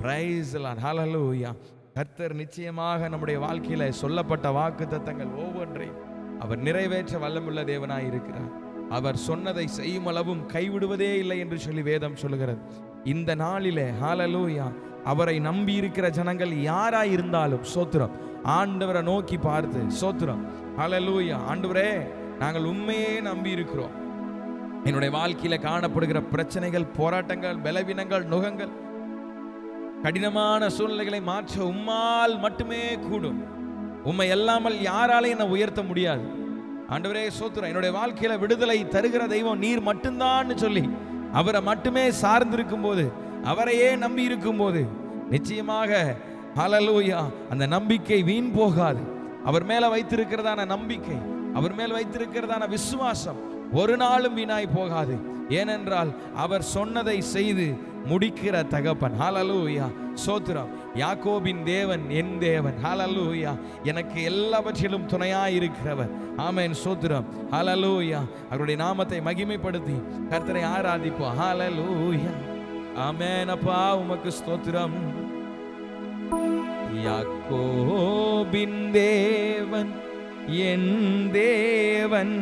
Price the Lord. ஹல்லேலூயா. கர்த்தர் நிச்சயமாக நம்முடைய வாழ்க்கையில சொல்லப்பட்ட வாக்குத்தத்தங்கள் ஒவ்வொன்றையும் அவர் நிறைவேற்ற வல்லமுள்ள தேவனாய் இருக்கிறார். அவர் சொன்னதை செய்யும் அளவும் கைவிடுவதே இல்லை என்று சொல்லி வேதம் சொல்லுகிறது. இந்த நாளிலே ஹல்லேலூயா, அவரை நம்பி இருக்கிற ஜனங்கள் யாராய் இருந்தாலும் ஸ்தோத்திரம், ஆண்டவரை நோக்கி பார்த்து ஸ்தோத்திரம், ஹல்லேலூயா, ஆண்டவரே நாங்கள் உண்மையே நம்பி இருக்கிறோம். என்னுடைய வாழ்க்கையில காணப்படுகிற பிரச்சனைகள், போராட்டங்கள், பலவீனங்கள், நுகங்கள், கடினமான சூழ்நிலைகளை மாற்ற உம்மால் மட்டுமே கூடும். உம்மை எல்லாமல் யாராலையும் என்னை உயர்த்த முடியாது. ஆண்டவரே ஸ்தோத்திரம், என்னுடைய வாழ்க்கையில விடுதலை தருகிற தெய்வம் நீர் மட்டும்தான் சொல்லி அவரை மட்டுமே சார்ந்திருக்கும் போது, அவரையே நம்பி இருக்கும் போது நிச்சயமாக ஹல்லேலூயா அந்த நம்பிக்கை வீண் போகாது. அவர் மேல வைத்திருக்கிறதான நம்பிக்கை, அவர் மேல் வைத்திருக்கிறதான விசுவாசம் ஒரு நாளும் வீணாய் போகாது. ஏனென்றால் அவர் சொன்னதை செய்து முடிக்கிற தகப்பன். ஹல்லேலூயா ஸ்தோத்திரம். யாக்கோபின் தேவன் என் தேவன். ஹல்லேலூயா, எனக்கு எல்லாவற்றிலும் துணையாய் இருக்கிறவர். ஆமென் ஸ்தோத்திரம். ஹல்லேலூயா, அவருடைய நாமத்தை மகிமைப்படுத்தி கர்த்தரை ஆராதிப்போம். ஹல்லேலூயா, ஆமென். அப்பா உமக்கு ஸ்தோத்திரம். யாக்கோபின் தேவன் என் தேவன்,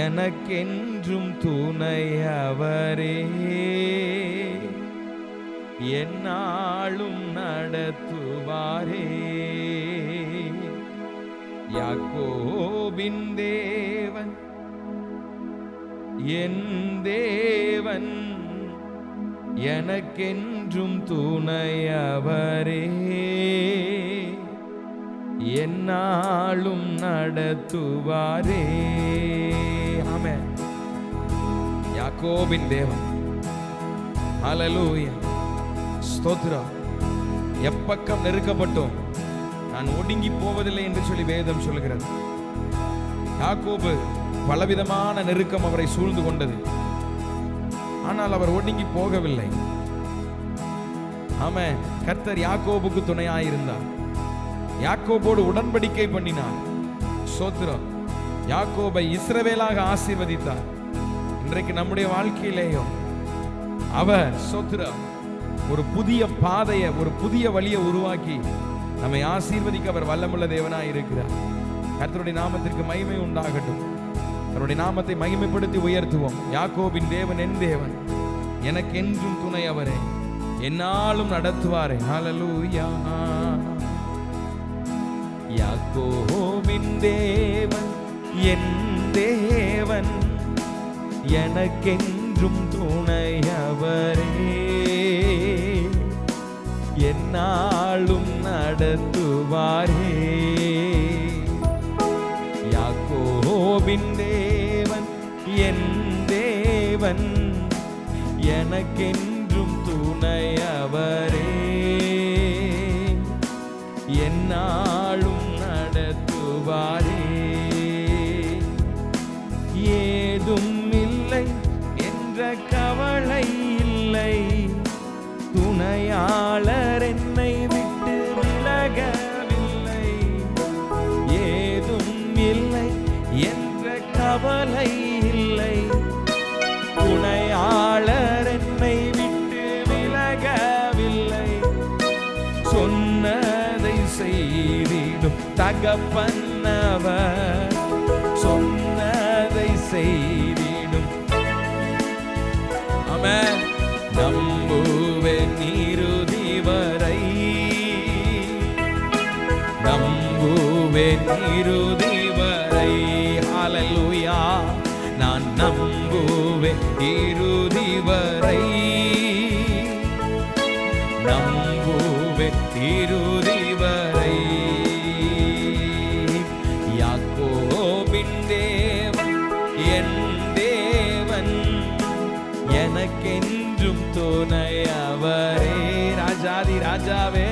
எனக்கென்றும் துணையவரே, என்னாலும் நடத்துவாரே. யாக்கோபின் தேவன் என் தேவன், எனக்கென்றும் துணையவரே, என்னாலும் நடத்துவாரே. ஆமென். யாக்கோபின் தேவன். ஹல்லேலூயா ஸ்தோத்திரம். எப்பக்கம் நெருக்கப்பட்டோம் நான் ஒடுங்கி போவதில்லை என்று சொல்லி வேதம் சொல்கிறது. யாக்கோபு பலவிதமான நெருக்கம் அவரை சூழ்ந்து கொண்டது, ஆனால் அவர் ஒடுங்கி போகவில்லை. ஆமென். கர்த்தர் யாக்கோபுக்கு துணையாயிருந்தார். யாக்கோபோடு உடன்படிக்கை பண்ணினார். ஸ்தோத்திரம். யாக்கோபை இஸ்ரவேலாக ஆசீர்வதித்தார். இன்றைக்கு நம்முடைய வாழ்க்கையிலேயும் அவர் ஸ்தோத்திரம் ஒரு புதிய பாதையை, ஒரு புதிய வழியை உருவாக்கி நம்மை ஆசீர்வதிக்க அவர் வல்லமுள்ள தேவனாய் இருக்கிறார். கர்த்தருடைய நாமத்திற்கு மகிமை உண்டாகட்டும். அவருடைய நாமத்தை மகிமைப்படுத்தி உயர்த்துவோம். யாக்கோபின் தேவன் என் தேவன், எனக்கு என்றும் துணை அவரே, என்னாலும் நடத்துவாரே. ஹல்லேலூயா. யாக்கோபின் தேவன் என் தேவன், எனக்கென்றும் துணையவரே, என்னாலும் நடத்துவாரே. யாக்கோபின் தேவன் என் தேவன், எனக்கென்றும் துணையவரே, என்னாலும் நடத்துவாரே. ஏதும் இல்லை என்ற கவலை இல்லை, துணையாளர் என்னை விட்டு விலகவில்லை. ஏதும் இல்லை என்ற கவலை இல்லை, துணையாளர் என்னை விட்டு விலகவில்லை. சொன்னதை செய்திடும் தகப்பன்னவர், சொன்னதை செய்திடும். ஆமென். நம்புவேன் இறுதி வரை, நம்புவேன் இறுதி வரை. ஹல்லேலூயா, நான் நம்புவேன் இறுதி வரை, நம்புவேன் இறுதி வரை. யாக்கோபின் தேவன் என் தேவன், எனக்கென்றும் துணையவரே. ராஜாதி ராஜாவே,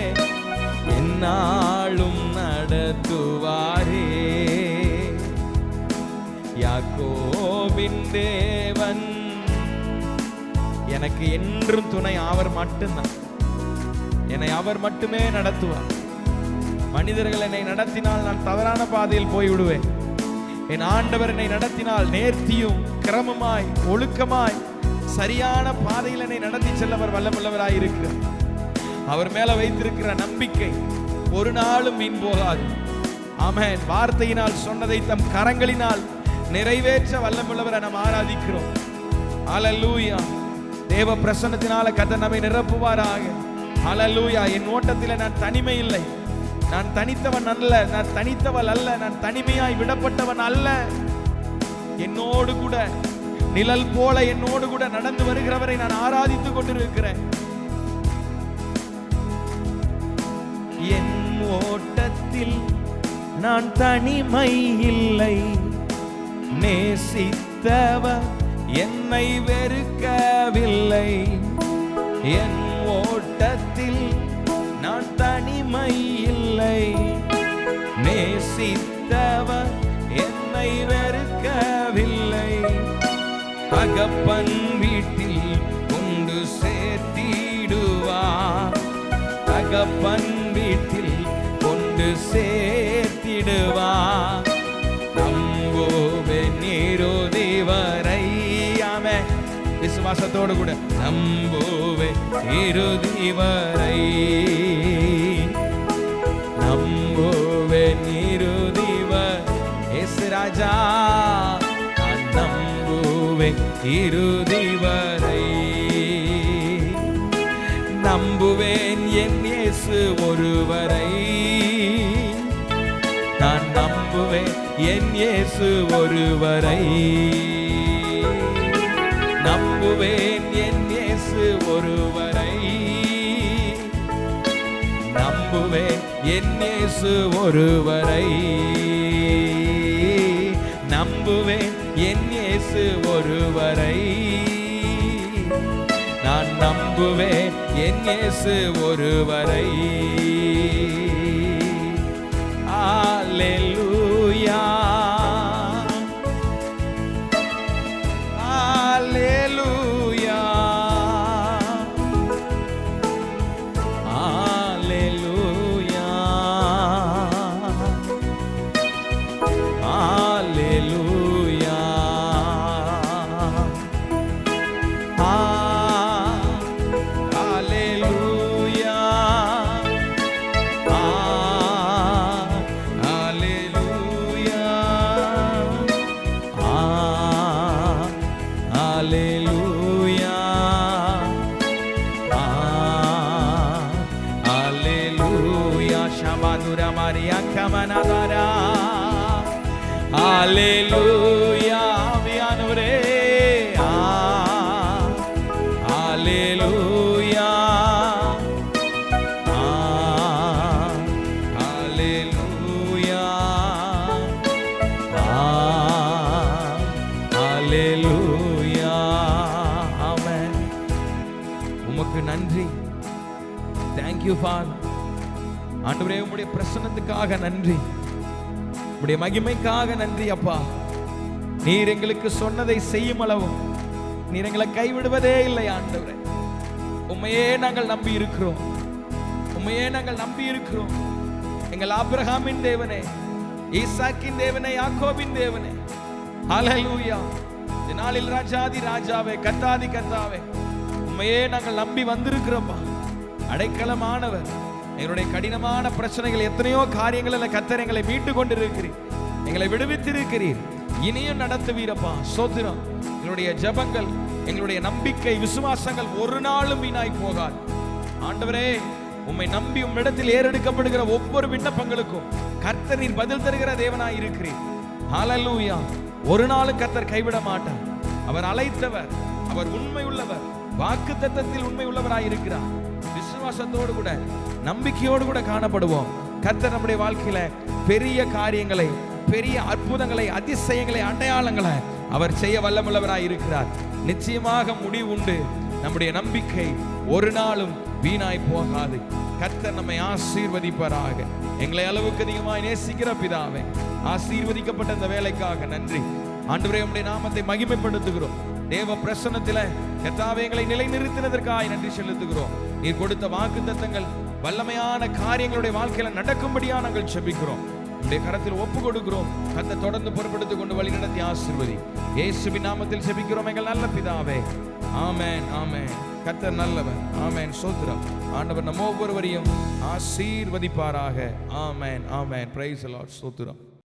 என்னாலும் நடத்துவாரே. யாக்கோபின் தேவன், எனக்கு என்றும் துணை அவர் மட்டும்தான். என்னை அவர் மட்டுமே நடத்துவார். மனிதர்கள் என்னை நடத்தினால் நான் தவறான பாதையில் போய்விடுவேன். என் ஆண்டவர் என்னை நடத்தினால் நேர்த்தியும் கிரமமாய் ஒழுக்கமாய் சரியான பாதையில் என்னை நடத்தி செல்லவர் வல்லமுள்ளவராய் இருக்கிறார். அவர் மேல வைத்திருக்கிற நம்பிக்கை ஒரு நாளும் வீண் போகாது. ஆமென். வார்த்தையினால் சொன்னதை தம் கரங்களினால் நிறைவேற்ற வல்லமுள்ளவரை நாம் ஆராதிக்கிறோம். ஹல்லேலூயா. தேவ பிரசன்னத்தினால கர்த்தர் நம்மை நிரப்புவாராக. ஹல்லேலூயா. என் ஓட்டத்திலே நான் தனிமை இல்லை, நான் தனித்தவன் அல்ல, நான் தனித்தவள் அல்ல, நான் தனிமையாய் விடப்பட்டவன் அல்ல. என்னோடு கூட நிழல் போல என்னோடு கூட நடந்து வருகிறவரை நான் ஆராதித்துக் கொண்டிருக்கிறேன். என் ஓட்டத்தில் நான் தனிமை இல்லை, நேசித்தவர் என்னை வெறுக்கவில்லை. என் ஓட்டத்தில் நான் தனிமை இல்லை, நேசித்தவர் என்னை வெறுக்கவில்லை. தகப்பன் வீட்டில் கொண்டு சேர்த்திடுவார், தகப்பன் வீட்டில் கொண்டு சேர்த்திடுவார். நம்புவேன் இறுதி வரை. ஆமென். விசுவாசத்தோடு கூட நம்புவேன் இறுதி வரை, நம்புவேன் இறுதி வரை. இயேசு ராஜா, நான் நம்புவேன் இறுதி வரை. நம்புவேன் என் இயேசு ஒருவரை, நான் நம்புவேன் என் இயேசு ஒருவரை. நம்புவேன் என் இயேசு ஒருவரை, நம்புவேன் என் இயேசு ஒருவரை. நம்புவேன் என் இயேசு ஒருவரை, நான் நம்புவேன் என் இயேசு ஒருவரை. அல்லேலூயா, அல்லேலூயா, அல்லேலூயா, அல்லேலூயா. Hallelujah, ஆவியானவரே. Hallelujah, Hallelujah, Hallelujah. Amen. உமக்கு நன்றி. Thank you Father. ஆண்டவரே, உம்முடைய பிரசன்னத்துக்காக நன்றி, உம்முடைய மகிமைக்காக நன்றி அப்பா. நீர் எங்களுக்கு சொன்னதை செய்யும் அளவும் நீர் எங்களை கைவிடுவதே இல்லை ஆண்டவரே. உம்மையே நாங்கள் நம்பி இருக்கிறோம், உம்மையே நாங்கள் நம்பி இருக்கிறோம். எங்கள் ஆபிரகாமின் தேவனே, ஈசாக்கின் தேவனே, யாக்கோபின் தேவனே. ஹல்லேலூயா. இந்த நாளில் ராஜாதி ராஜாவே, கர்த்தாதி கர்த்தாவே, உம்மையே நாங்கள் நம்பி வந்திருக்கிறோம்ப்பா. அடைக்கலமானவர், எங்களுடைய கடினமான பிரச்சனைகள் எத்தனையோ காரியங்களில் கர்த்தர் எங்களை மீட்டு கொண்டிருக்கிறீர், எங்களை விடுவித்திருக்கிறீர், இனியும் நடத்துவீரப்பா. சோத்திரம். எங்களுடைய ஜெபங்கள், எங்களுடைய நம்பிக்கை, விசுவாசங்கள் ஒரு நாளும் வீணாய் போகாது ஆண்டவரே. உம்மை நம்பி உம்மிடத்தில் ஏறெடுக்கப்படுகிற ஒவ்வொரு விண்ணப்பங்களுக்கும் கர்த்தர் நீர் பதில் தருகிற தேவனாய் இருக்கிறீர். ஹல்லேலூயா. ஒரு நாளும் கர்த்தர் கைவிட மாட்டார். அவர் அழைத்தவர், அவர் உண்மை உள்ளவர், வாக்குத்தத்தத்தில் உண்மை உள்ளவராய் இருக்கிறார். விசுவாசத்தோடு கூட நம்பிக்கையோடு கூட காணப்படுவோம். கர்த்தர் நம்முடைய வாழ்க்கையில பெரிய காரியங்களை, பெரிய அற்புதங்களை, அதிசயங்களை, அடையாளங்களை அவர் செய்ய வல்லமுள்ளவராய் இருக்கிறார். நிச்சயமாக முடிவு உண்டு. நம்முடைய நம்பிக்கை ஒரு நாளும் வீணாய் போகாது. கர்த்தர் நம்மை ஆசீர்வதிப்பாராக. எங்களை அளவுக்கு அதிகமாய் நேசிக்கிற பிதாவே, ஆசீர்வதிக்கப்பட்ட இந்த வேலைக்காக நன்றி ஆண்டவரே. உம்முடைய நாமத்தை மகிமைப்படுத்துகிறோம். தேவ பிரசன்னத்தில கர்த்தாவே எங்களை நிலைநிறுத்தினதற்காக நன்றி செலுத்துகிறோம். நீர் கொடுத்த வாக்குத்தத்தங்கள் வல்லமையான காரியங்களுடைய வாழ்க்கையில நடக்கும்படியா நாங்கள் ஜெபிக்கிறோம். உம்முடைய கரத்தில் ஒப்பு கொடுக்கிறோம். கர்த்தர் தொடர்ந்து பொறுப்படுத்திக் கொண்டு வழி நடத்தி ஆசீர்வதி. இயேசுவின் நாமத்தில் ஜெபிக்கிறோம் எங்கள் நல்ல பிதாவே. ஆமென், ஆமென். கர்த்தர் நல்லவர். ஆமென். ஸ்தோத்திரம். ஆண்டவர் நம்ம ஒவ்வொருவரையும் ஆசீர்வதிப்பாராக. Amen. Amen. Praise the lord. ஸ்தோத்திரம்.